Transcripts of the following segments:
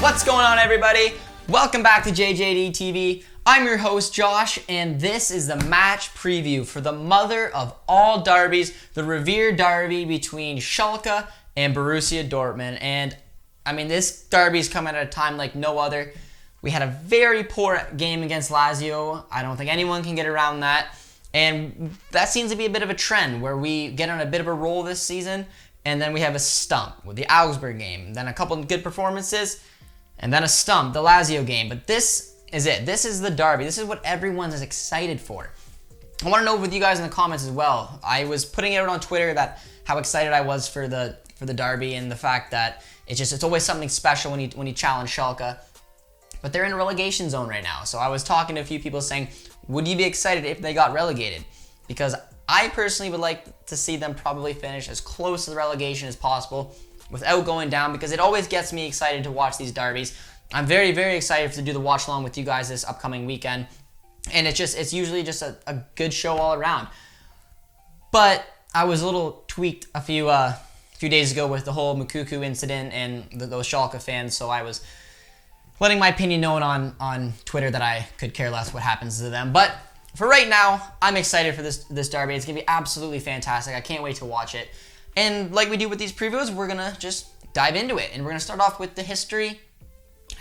What's going on, everybody? Welcome back to JJD TV. I'm your host, Josh, and this is the match preview for the mother of all derbies, the Revierderby between Schalke and Borussia Dortmund. And, I mean, this derby is coming at a time like no other. We had a very poor game against Lazio. I don't think anyone can get around that. And that seems to be a bit of a trend where we get on a bit of a roll this season, and then we have a stump with the Augsburg game, then a couple of good performances, and then a stump, the Lazio game. But this is it. This is the derby. This is what everyone is excited for. I want to know with you guys in the comments as well. I was putting it out on Twitter that how excited I was for the derby and the fact that it's always something special when you challenge Schalke. But they're in a relegation zone right now. So I was talking to a few people saying, would you be excited if they got relegated? Because I personally would like to see them probably finish as close to the relegation as possible without going down, because it always gets me excited to watch these derbies. I'm very, very excited to do the watch along with you guys this upcoming weekend. And it's usually just a good show all around. But I was a little tweaked a few days ago with the whole Mukuku incident and those Schalke fans, so I was letting my opinion known on Twitter that I could care less what happens to them. But for right now, I'm excited for this derby. It's going to be absolutely fantastic. I can't wait to watch it. And like we do with these previews, we're going to just dive into it. And we're going to start off with the history.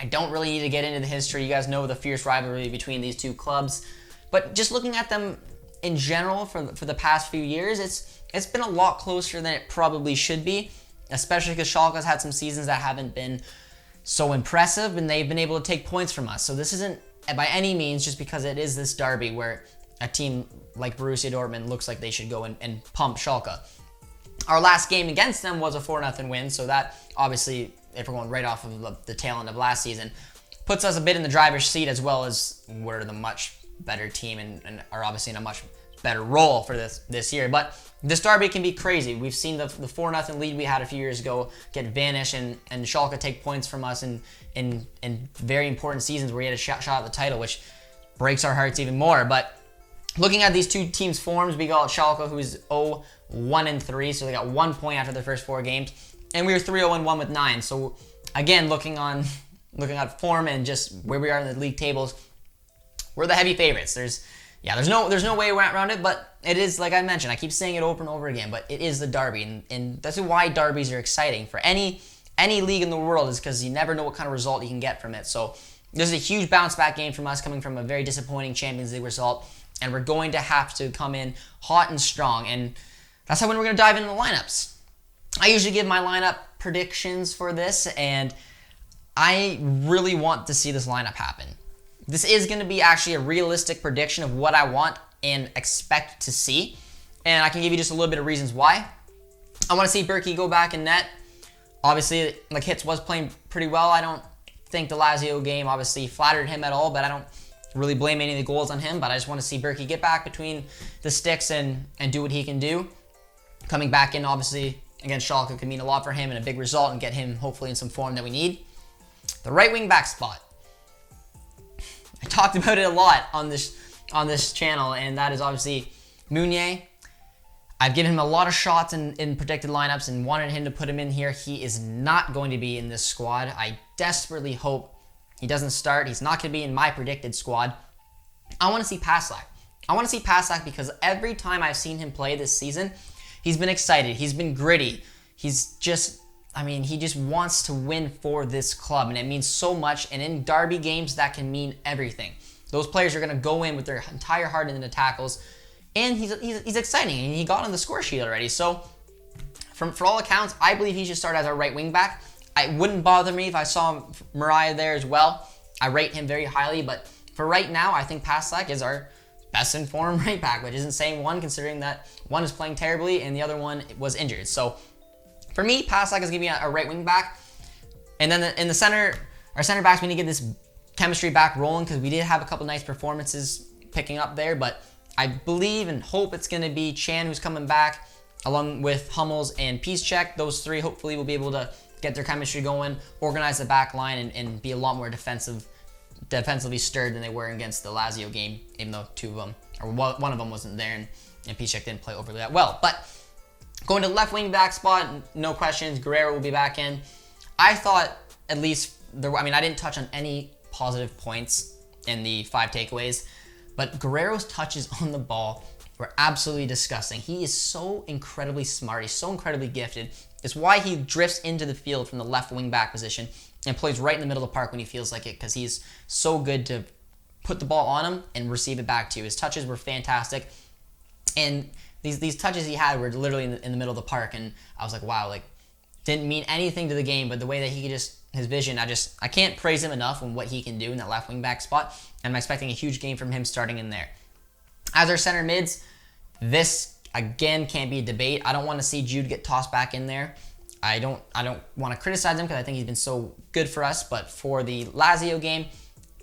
I don't really need to get into the history. You guys know the fierce rivalry between these two clubs. But just looking at them in general for the past few years, it's been a lot closer than it probably should be, especially because Schalke has had some seasons that haven't been so impressive, and they've been able to take points from us. So this isn't by any means just because it is this derby where a team like Borussia Dortmund looks like they should go and pump Schalke. Our last game against them was a 4-0 win, so that obviously, if we're going right off of the tail end of last season, puts us a bit in the driver's seat, as well as we're the much better team and are obviously in a much better role for this year. But this derby can be crazy. We've seen the 4-0 lead we had a few years ago get vanished, and Schalke take points from us in very important seasons where he had a shot at the title, which breaks our hearts even more. But looking at these two teams' forms, we got Schalke, who is 0-1-3, so they got 1 point after their first 4 games, and we were 3-0-1 with 9. So again, looking at form and just where we are in the league tables, we're the heavy favorites. There's no way around it, but it is, like I mentioned, I keep saying it over and over again, but it is the derby, and that's why derbies are exciting for any league in the world, is because you never know what kind of result you can get from it. So this is a huge bounce back game from us, coming from a very disappointing Champions League result, and we're going to have to come in hot and strong, and that's how we're going to dive into the lineups. I usually give my lineup predictions for this, and I really want to see this lineup happen. This is going to be actually a realistic prediction of what I want and expect to see. And I can give you just a little bit of reasons why. I want to see Berkey go back in net. Obviously, like, Hitz was playing pretty well. I don't think the Lazio game obviously flattered him at all, but I don't really blame any of the goals on him. But I just want to see Berkey get back between the sticks and do what he can do. Coming back in, obviously, against Schalke could mean a lot for him and a big result and get him hopefully in some form that we need. The right wing back spot. I talked about it a lot on this channel, and that is obviously Meunier. I've given him a lot of shots in predicted lineups and wanted him to put him in here. He is not going to be in this squad. I desperately hope he doesn't start. He's not going to be in my predicted squad. I want to see Paslak. I want to see Paslak because every time I've seen him play this season, he's been excited. He's been gritty. He just wants to win for this club, and it means so much. And in derby games, that can mean everything. Those players are going to go in with their entire heart into the tackles, and he's exciting, and he got on the score sheet already. So, for all accounts, I believe he should start as our right wing back. It wouldn't bother me if I saw Mariah there as well. I rate him very highly, but for right now, I think Paslak is our best informed right back, which isn't saying one, considering that one is playing terribly and the other one was injured. So for me, Paslak is going to be a right wing back. And then in the center, our center backs, we need to get this chemistry back rolling, because we did have a couple nice performances picking up there, but I believe and hope it's going to be Chan who's coming back, along with Hummels and Piszczek. Those three hopefully will be able to get their chemistry going, organize the back line, and be a lot more defensively stirred than they were against the Lazio game, even though one of them wasn't there, and Piszczek didn't play overly that well. But going to the left wing back spot, no questions, Guerrero will be back in. I thought, at least I didn't touch on any positive points in the 5 takeaways, but Guerrero's touches on the ball were absolutely disgusting. He is so incredibly smart. He's so incredibly gifted. It's why he drifts into the field from the left wing back position and plays right in the middle of the park when he feels like it, because he's so good to put the ball on him and receive it back to you. His touches were fantastic, and these touches he had were literally in the middle of the park, and I was like, wow, like, didn't mean anything to the game, but the way that he could his vision, I can't praise him enough on what he can do in that left wing back spot, and I'm expecting a huge game from him starting in there. As our center mids, this again can't be a debate. I don't want to see Jude get tossed back in there. I don't want to criticize him because I think he's been so good for us, but for the Lazio game,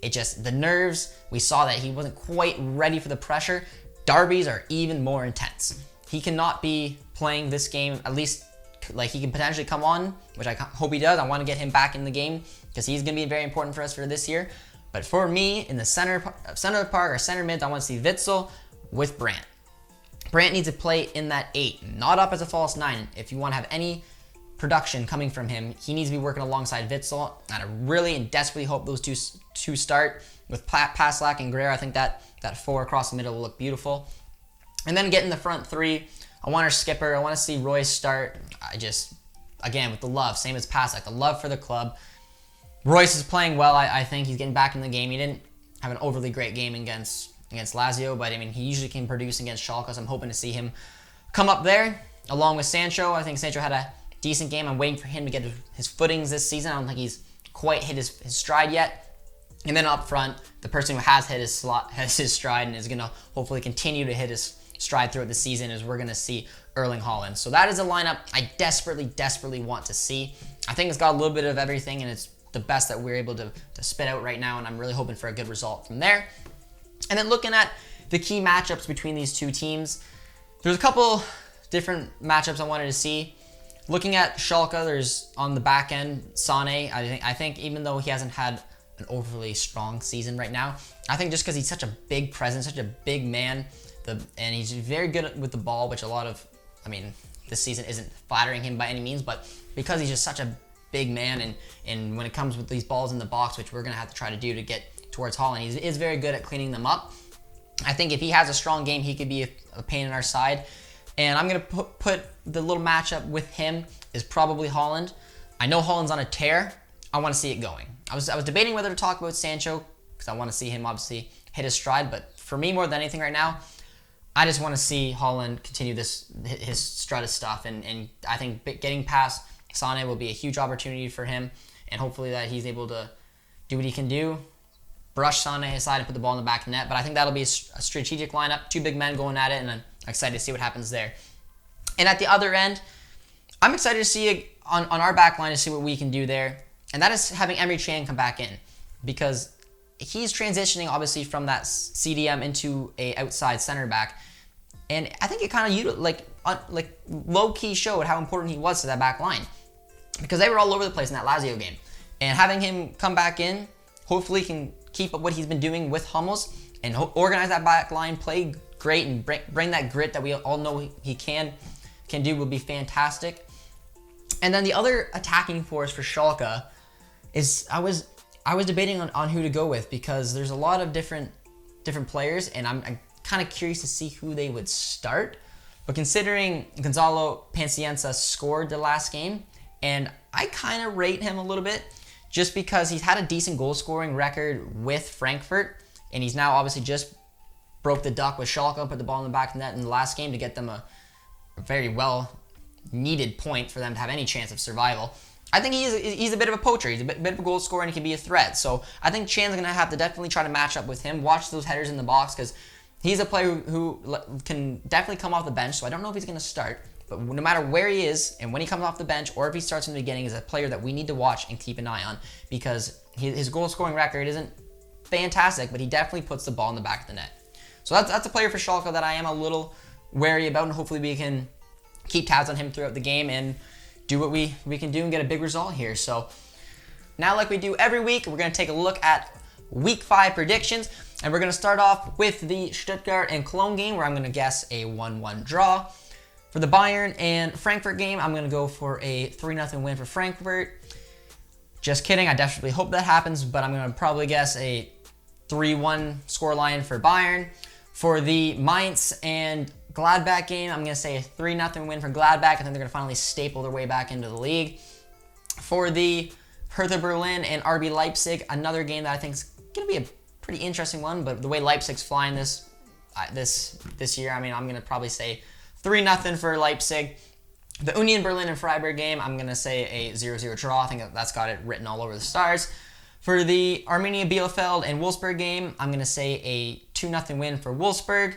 the nerves, we saw that he wasn't quite ready for the pressure. Derbies are even more intense. He cannot be playing this game, at least like he can potentially come on, which I hope he does. I want to get him back in the game because he's going to be very important for us for this year. But for me, in the center of the park or center mids, I want to see Witsel with Brandt. Brandt needs to play in that 8, not up as a false 9. If you want to have any production coming from him, he needs to be working alongside Witsel. And I really and desperately hope those two start with Paslak and Guerrero. I think that 4 across the middle will look beautiful. And then get in the front 3. I want our skipper. I want to see Royce start. Again, with the love, same as Paslak, the love for the club. Royce is playing well. I think he's getting back in the game. He didn't have an overly great game against Lazio, but he usually can produce against Schalke, so I'm hoping to see him come up there along with Sancho. I think Sancho had a decent game. I'm waiting for him to get his footings this season. I don't think he's quite hit his stride yet. And then up front, the person who has hit his stride and is going to hopefully continue to hit his stride throughout the season is we're going to see Erling Haaland. So that is a lineup I desperately want to see. I think it's got a little bit of everything, and it's the best that we're able to spit out right now, and I'm really hoping for a good result from there. And then looking at the key matchups between these two teams, there's a couple different matchups I wanted to see. Looking at Schalke, there's on the back end, Sané. I think even though he hasn't had an overly strong season right now, I think just because he's such a big presence, such a big man, and he's very good with the ball, which this season isn't flattering him by any means, but because he's just such a big man, and when it comes with these balls in the box, which we're going to have to try to do to get towards Haaland, he is very good at cleaning them up. I think if he has a strong game, he could be a pain in our side. And I'm going to put the little matchup with him is probably Haaland. I know Haaland's on a tear. I want to see it going. I was debating whether to talk about Sancho because I want to see him obviously hit his stride. But for me, more than anything right now, I just want to see Haaland continue his strut of stuff. And I think getting past Sané will be a huge opportunity for him. And hopefully that he's able to do what he can do, brush Sané aside and put the ball in the back of the net. But I think that'll be a strategic lineup. 2 big men going at it, and I'm excited to see what happens there. And at the other end, I'm excited to see on our back line to see what we can do there. And that is having Emre Can come back in, because he's transitioning obviously from that CDM into a outside center back. And I think it kind of low-key showed how important he was to that back line, because they were all over the place in that Lazio game. And having him come back in, hopefully can keep up what he's been doing with Hummels and organize that back line, play great, and bring that grit that we all know he can do will be fantastic. And then the other attacking force for Schalke is I was debating on who to go with, because there's a lot of different players, and I'm kind of curious to see who they would start. But considering Gonzalo Pacienza scored the last game, and I kind of rate him a little bit just because he's had a decent goal scoring record with Frankfurt, and he's now obviously just broke the duck with Schalke, put the ball in the back of the net in the last game to get them a very well needed point for them to have any chance of survival. I think he's a bit of a poacher. He's a bit of a goal scorer, and he can be a threat. So I think Chan's going to have to definitely try to match up with him, watch those headers in the box, because he's a player who can definitely come off the bench. So I don't know if he's going to start, but no matter where he is and when he comes off the bench or if he starts in the beginning, is a player that we need to watch and keep an eye on, because his goal scoring record isn't fantastic, but he definitely puts the ball in the back of the net. So that's a player for Schalke that I am a little wary about, and hopefully we can keep tabs on him throughout the game and do what we can do and get a big result here. So now, like we do every week, we're going to take a look at Week 5 predictions, and we're going to start off with the Stuttgart and Cologne game, where I'm going to guess a 1-1 draw. For the Bayern and Frankfurt game, I'm going to go for a 3-0 win for Frankfurt. Just kidding. I definitely hope that happens, but I'm going to probably guess a 3-1 scoreline for Bayern. For the Mainz and Gladbach game, I'm going to say a 3-0 win for Gladbach. I think they're going to finally staple their way back into the league. For the Hertha Berlin and RB Leipzig, another game that I think is going to be a pretty interesting one, but the way Leipzig's flying this year, I mean, I'm going to probably say 3-0 for Leipzig. The Union Berlin and Freiburg game, I'm going to say a 0-0 draw. I think that's got it written all over the stars. For the Arminia Bielefeld and Wolfsburg game, I'm going to say a 2-0 win for Wolfsburg.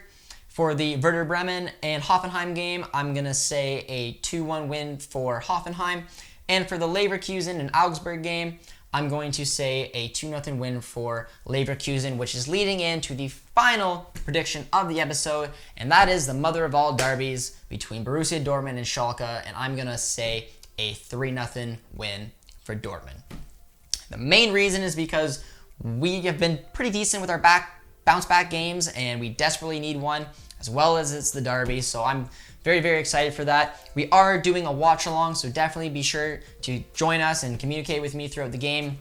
For the Werder Bremen and Hoffenheim game, I'm going to say a 2-1 win for Hoffenheim. And for the Leverkusen and Augsburg game, I'm going to say a 2-0 win for Leverkusen, which is leading into the final prediction of the episode, and that is the mother of all derbies between Borussia Dortmund and Schalke, and I'm going to say a 3-0 win for Dortmund. The main reason is because we have been pretty decent with our bounce-back games, and we desperately need one, as well as it's the derby, so I'm very, very excited for that. We are doing a watch-along, so definitely be sure to join us and communicate with me throughout the game.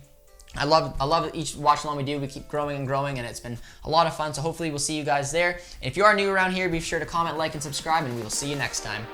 I love each watch-along we do. We keep growing and growing, and it's been a lot of fun, so hopefully we'll see you guys there. If you are new around here, be sure to comment, like, and subscribe, and we will see you next time.